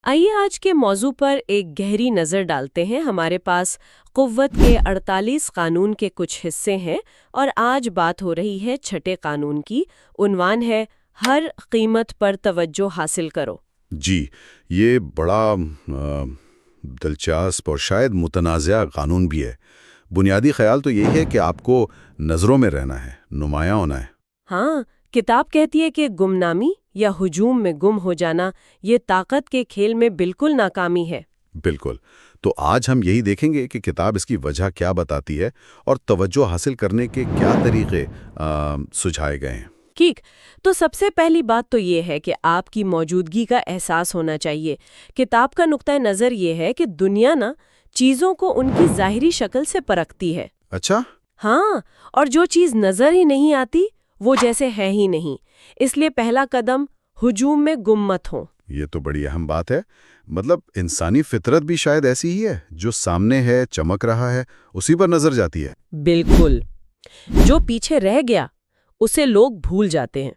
آئیے آج کے موضوع پر ایک گہری نظر ڈالتے ہیں۔ ہمارے پاس قوت کے 48 قانون کے کچھ حصے ہیں اور آج بات ہو رہی ہے چھٹے قانون کی۔ عنوان ہے ہر قیمت پر توجہ حاصل کرو۔ جی، یہ بڑا دلچسپ اور شاید متنازع قانون بھی ہے۔ بنیادی خیال تو یہ ہے کہ آپ کو نظروں میں رہنا ہے، نمایاں ہونا ہے۔ ہاں، کتاب کہتی ہے کہ گمنامی یا ہجوم میں گم ہو جانا یہ طاقت کے کھیل میں بالکل ناکامی ہے۔ بالکل۔ تو آج ہم یہی دیکھیں گے کہ کتاب اس کی وجہ کیا بتاتی ہے اور توجہ حاصل کرنے کے کیا طریقے سجھائے گئے ہیں۔ ٹھیک، تو سب سے پہلی بات تو یہ ہے کہ آپ کی موجودگی کا احساس ہونا چاہیے۔ کتاب کا نقطہ نظر یہ ہے کہ دنیا نا چیزوں کو ان کی ظاہری شکل سے پرکھتی ہے۔ اچھا؟ ہاں، اور جو چیز نظر ہی نہیں آتی وہ جیسے ہے ہی نہیں۔ اس لیے پہلا قدم ہجوم میں گم مت ہو۔ یہ تو بڑی اہم بات ہے۔ مطلب انسانی فطرت بھی شاید ایسی ہی ہے، جو سامنے ہے، چمک رہا ہے، اسی پر نظر جاتی ہے۔ بالکل، جو پیچھے رہ گیا اسے لوگ بھول جاتے ہیں،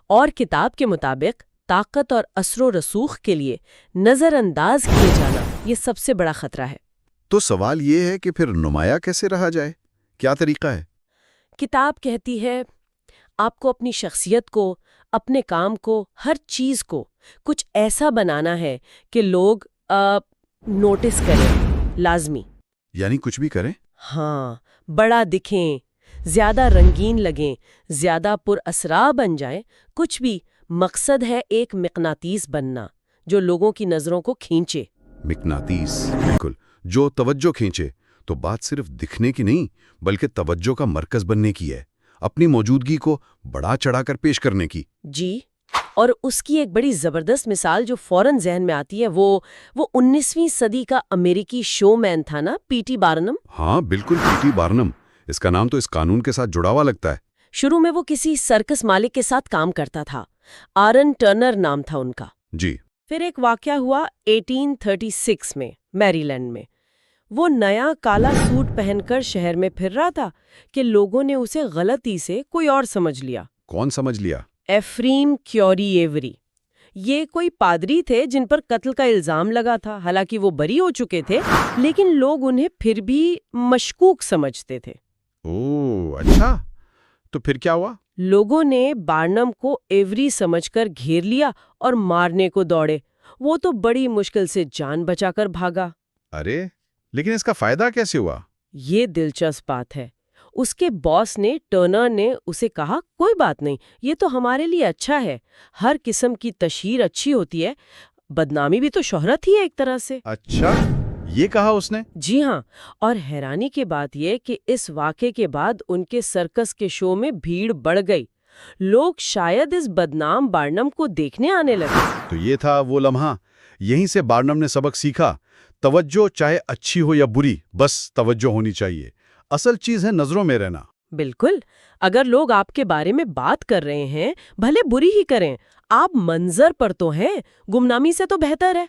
اور کتاب کے مطابق طاقت اور اثر و رسوخ کے لیے نظر انداز کیے جانا یہ سب سے بڑا خطرہ ہے۔ تو سوال یہ ہے کہ پھر نمایاں کیسے رہا جائے؟ کیا طریقہ ہے؟ کتاب کہتی ہے آپ کو اپنی شخصیت کو، اپنے کام کو، ہر چیز کو کچھ ایسا بنانا ہے کہ لوگ نوٹس کریں، لازمی۔ یعنی کچھ بھی کریں؟ ہاں، بڑا دکھیں، زیادہ رنگین لگیں، زیادہ پر اسرار بن جائیں، کچھ بھی۔ مقصد ہے ایک مقناطیس بننا جو لوگوں کی نظروں کو کھینچے۔ مقناطیس، بالکل، جو توجہ کھینچے۔ تو بات صرف دکھنے کی نہیں بلکہ توجہ کا مرکز بننے کی ہے، اپنی موجودگی کو بڑا چڑھا کر پیش کرنے کی۔ جی، اور اس کی ایک بڑی زبردست مثال جو فوراً ذہن میں آتی ہے وہ 19ویں صدی کا امریکی شو مین تھا نا، پی ٹی بارنم۔ ہاں بالکل، پی ٹی بارنم۔ اس کا نام تو اس قانون کے ساتھ جڑا ہوا لگتا ہے۔ شروع میں وہ کسی سرکس مالک کے ساتھ کام کرتا تھا، آرن ٹرنر نام تھا ان کا۔ جی۔ پھر ایک واقعہ ہوا 1836 میں میری لینڈ میں۔ وہ نیا کالا سوٹ پہن کر شہر میں پھر رہا تھا کہ لوگوں نے اسے غلطی سے کوئی اور سمجھ لیا۔ کون سمجھ لیا؟ ایفریم کیوری ایوری۔ یہ کوئی پادری تھے جن پر قتل کا الزام لگا تھا، حالانکہ وہ بری ہو چکے تھے، لیکن لوگ انہیں پھر بھی مشکوک سمجھتے تھے۔ اوہ اچھا، تو پھر کیا ہوا؟ لوگوں نے بارنم کو ایوری سمجھ کر گھیر لیا اور مارنے کو دوڑے۔ وہ تو بڑی مشکل سے جان بچا کر بھاگا۔ ارے لیکن اس کا فائدہ کیسے ہوا؟ یہ دلچسپ بات ہے۔ اس کے باس نے، ٹرنر نے اسے کہا کوئی بات نہیں، یہ تو ہمارے لیے اچھا ہے۔ ہر قسم کی تشہیر اچھی ہوتی ہے، بدنامی بھی تو شہرت ہی ہے ایک طرح سے۔ اچھا، یہ کہا اس نے؟ جی ہاں، اور حیرانی کی بات یہ کہ اس واقعے کے بعد ان کے سرکس کے شو میں بھیڑ بڑھ گئی۔ لوگ شاید اس بدنام بارنم کو دیکھنے آنے لگے۔ تو یہ تھا وہ لمحہ، یہیں سے بارنم نے سبق سیکھا۔ توجہ چاہے اچھی ہو یا بری، بس توجہ ہونی چاہیے۔ اصل چیز ہے نظروں میں رہنا۔ بالکل، اگر لوگ آپ کے بارے میں بات کر رہے ہیں بھلے بری ہی کریں، آپ منظر پر تو ہیں، گمنامی سے تو بہتر ہے۔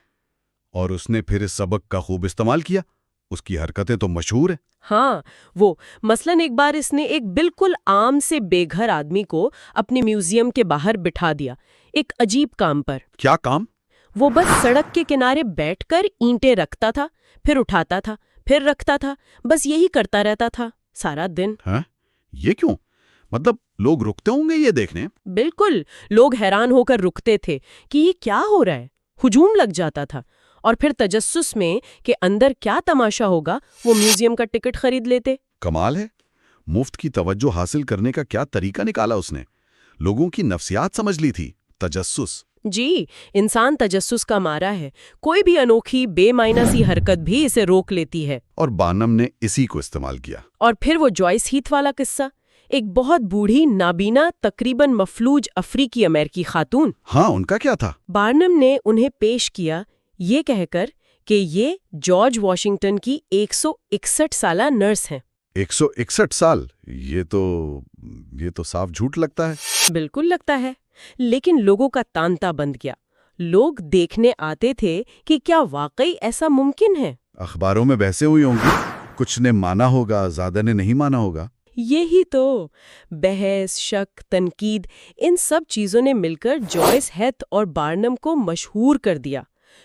اور اس نے پھر اس سبق کا خوب استعمال کیا۔ اس کی حرکتیں تو مشہور ہیں۔ ہاں، وہ مثلاً ایک بار اس نے ایک بالکل عام سے بے گھر آدمی کو اپنے میوزیم کے باہر بٹھا دیا، ایک عجیب کام پر۔ کیا کام؟ وہ بس سڑک کے کنارے بیٹھ کر اینٹیں رکھتا تھا، پھر اٹھاتا تھا، پھر رکھتا تھا، بس یہی کرتا رہتا تھا سارا دن۔ ہاں، یہ کیوں؟ مطلب لوگ رکتے ہوں گے یہ دیکھنے؟ بالکل، لوگ حیران ہو کر رکتے تھے کہ یہ کیا ہو رہا ہے، ہجوم لگ جاتا تھا، اور پھر تجسس میں کہ اندر کیا تماشا ہوگا وہ میوزیم کا ٹکٹ خرید لیتے۔ کمال ہے، مفت کی توجہ حاصل کرنے کا کیا طریقہ نکالا اس نے۔ لوگوں کی نفسیات سمجھ لی تھی، تجسس۔ جی، انسان تجسس کا مارا ہے، کوئی بھی انوکھی بے معنی سی حرکت بھی اسے روک لیتی ہے۔ اور بارنم نے اسی کو استعمال کیا۔ اور پھر وہ جوائس ہیتھ والا قصہ، ایک بہت بوڑھی نابینا تقریباً مفلوج افریقی امریکی خاتون۔ ہاں، ان کا کیا تھا؟ بارنم نے انہیں پیش کیا یہ کہہ کر کہ یہ جارج واشنگٹن کی 161 سالہ نرس ہیں۔ 161 سال؟ یہ تو صاف جھوٹ لگتا ہے۔ بالکل لگتا ہے، لیکن لوگوں کا تانتا بند گیا۔ لوگ دیکھنے آتے تھے کہ کیا واقعی ایسا ممکن ہے۔ اخباروں میں بحثیں ہوئی ہوں گی، کچھ نے مانا ہوگا، زیادہ نے نہیں مانا ہوگا۔ یہی تو بحث، شک، تنقید، ان سب چیزوں نے مل کر جوائس ہیتھ اور بارنم کو مشہور کر دیا۔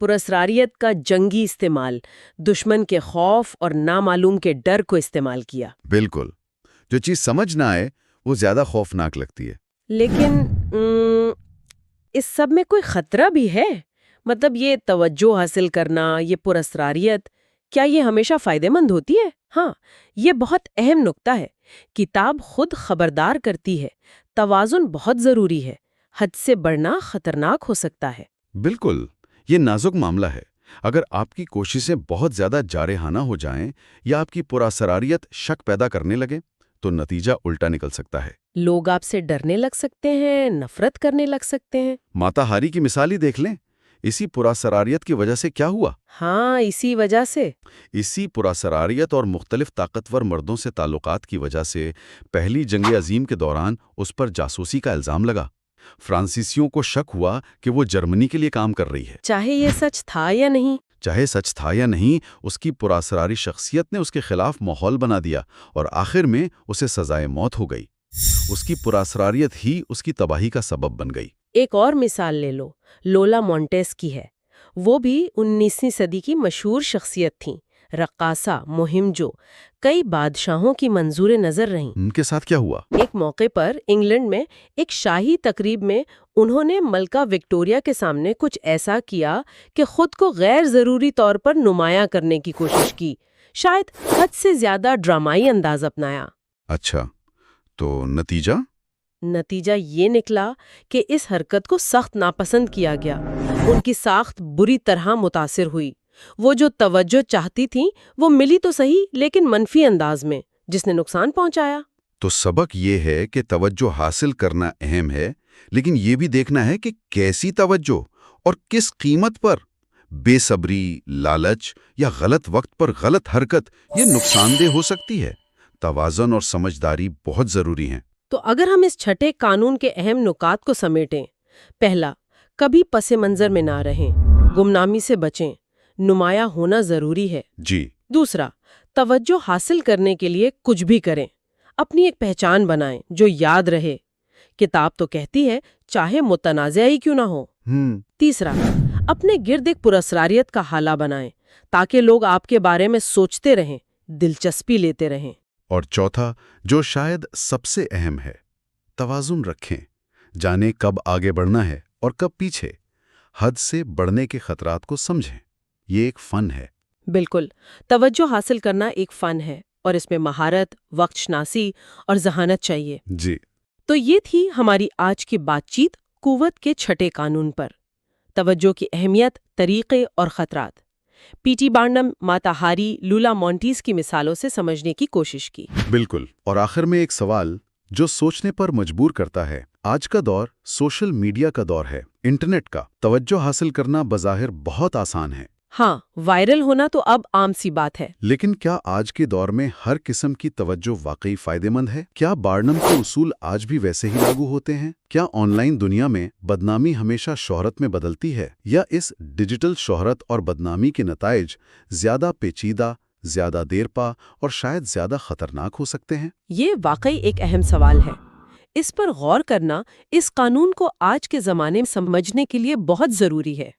پراسراریت کا جنگی استعمال، دشمن کے خوف اور نامعلوم کے ڈر کو استعمال کیا۔ بالکل، جو چیز سمجھ نہ آئے وہ زیادہ خوفناک لگتی ہے۔ لیکن اس سب میں کوئی خطرہ بھی ہے؟ مطلب یہ توجہ حاصل کرنا، یہ پراسراریت، کیا یہ ہمیشہ فائدہ مند ہوتی ہے؟ ہاں، یہ بہت اہم نکتہ ہے۔ کتاب خود خبردار کرتی ہے، توازن بہت ضروری ہے، حد سے بڑھنا خطرناک ہو سکتا ہے۔ بالکل، یہ نازک معاملہ ہے۔ اگر آپ کی کوششیں بہت زیادہ جارحانہ ہو جائیں یا آپ کی پراسراریت شک پیدا کرنے لگے تو نتیجہ الٹا نکل سکتا ہے۔ لوگ آپ سے ڈرنے لگ سکتے ہیں، نفرت کرنے لگ سکتے ہیں۔ ماتا ہاری کی مثال ہی دیکھ لیں، اسی پراسراریت کی وجہ سے کیا ہوا؟ ہاں، اسی وجہ سے۔ اسی پراسراریت اور مختلف طاقتور مردوں سے تعلقات کی وجہ سے پہلی جنگ عظیم کے دوران اس پر جاسوسی کا الزام لگا۔ فرانسیسیوں کو شک ہوا کہ وہ جرمنی کے لیے کام کر رہی ہے۔ چاہے یہ سچ تھا یا نہیں۔ چاہے سچ تھا یا نہیں، اس کی پراسراری شخصیت نے اس کے خلاف ماحول بنا دیا اور آخر میں اسے سزائے موت ہو گئی۔ اس کی پراسراریت ہی اس کی تباہی کا سبب بن گئی۔ ایک اور مثال لے لو، لولا مونٹیس کی ہے۔ وہ بھی 19ویں صدی کی مشہور شخصیت تھیں، رقاصہ، مہم جو کئی بادشاہوں کی منظور نظر رہیں۔ ان کے ساتھ کیا ہوا؟ ایک موقع پر انگلینڈ میں ایک شاہی تقریب میں انہوں نے ملکہ وکٹوریہ کے سامنے کچھ ایسا کیا کہ خود کو غیر ضروری طور پر نمایاں کرنے کی کوشش کی، شاید حد سے زیادہ ڈرامائی انداز اپنایا۔ اچھا، تو نتیجہ یہ نکلا کہ اس حرکت کو سخت ناپسند کیا گیا، ان کی ساخت بری طرح متاثر ہوئی۔ وہ جو توجہ چاہتی تھیں وہ ملی تو صحیح، لیکن منفی انداز میں، جس نے نقصان پہنچایا۔ تو سبق یہ ہے کہ توجہ حاصل کرنا اہم ہے، لیکن یہ بھی دیکھنا ہے کہ کیسی توجہ اور کس قیمت پر۔ بے صبری، لالچ یا غلط وقت پر غلط حرکت یہ نقصان دہ ہو سکتی ہے۔ توازن اور سمجھداری بہت ضروری ہیں۔ تو اگر ہم اس چھٹے قانون کے اہم نکات کو سمیٹیں، پہلا، کبھی پس منظر میں نہ رہیں، گمنامی سے بچیں، نمایاں ہونا ضروری ہے۔ جی۔ دوسرا، توجہ حاصل کرنے کے لیے کچھ بھی کریں، اپنی ایک پہچان بنائیں جو یاد رہے۔ کتاب تو کہتی ہے چاہے متنازع ہی کیوں نہ ہو۔ تیسرا، اپنے گرد ایک پراسراریت کا حالہ بنائیں تاکہ لوگ آپ کے بارے میں سوچتے رہیں، دلچسپی لیتے رہیں۔ اور چوتھا، جو شاید سب سے اہم ہے، توازن رکھیں، جانیں کب آگے بڑھنا ہے اور کب پیچھے۔ حد سے بڑھنے کے خطرات کو سمجھیں، یہ ایک فن ہے۔ بالکل، توجہ حاصل کرنا ایک فن ہے اور اس میں مہارت، وقت شناسی اور ذہانت چاہیے۔ جی۔ تو یہ تھی ہماری آج کی بات چیت قوت کے چھٹے قانون پر، توجہ کی اہمیت، طریقے اور خطرات۔ پی ٹی بارنم، ماتا ہاری، لولا مونٹیز کی مثالوں سے سمجھنے کی کوشش کی۔ بالکل، اور آخر میں ایک سوال جو سوچنے پر مجبور کرتا ہے۔ آج کا دور سوشل میڈیا کا دور ہے، انٹرنیٹ کا۔ توجہ حاصل کرنا بظاہر بہت آسان ہے۔ ہاں، وائرل ہونا تو اب عام سی بات ہے۔ لیکن کیا آج کے دور میں ہر قسم کی توجہ واقعی فائدہ مند ہے؟ کیا بارنم کے اصول آج بھی ویسے ہی لاگو ہوتے ہیں؟ کیا آن لائن دنیا میں بدنامی ہمیشہ شہرت میں بدلتی ہے، یا اس ڈیجیٹل شہرت اور بدنامی کے نتائج زیادہ پیچیدہ، زیادہ دیر پا اور شاید زیادہ خطرناک ہو سکتے ہیں؟ یہ واقعی ایک اہم سوال ہے۔ اس پر غور کرنا اس قانون کو آج کے زمانے میں سمجھنے کے لیے بہت ضروری ہے۔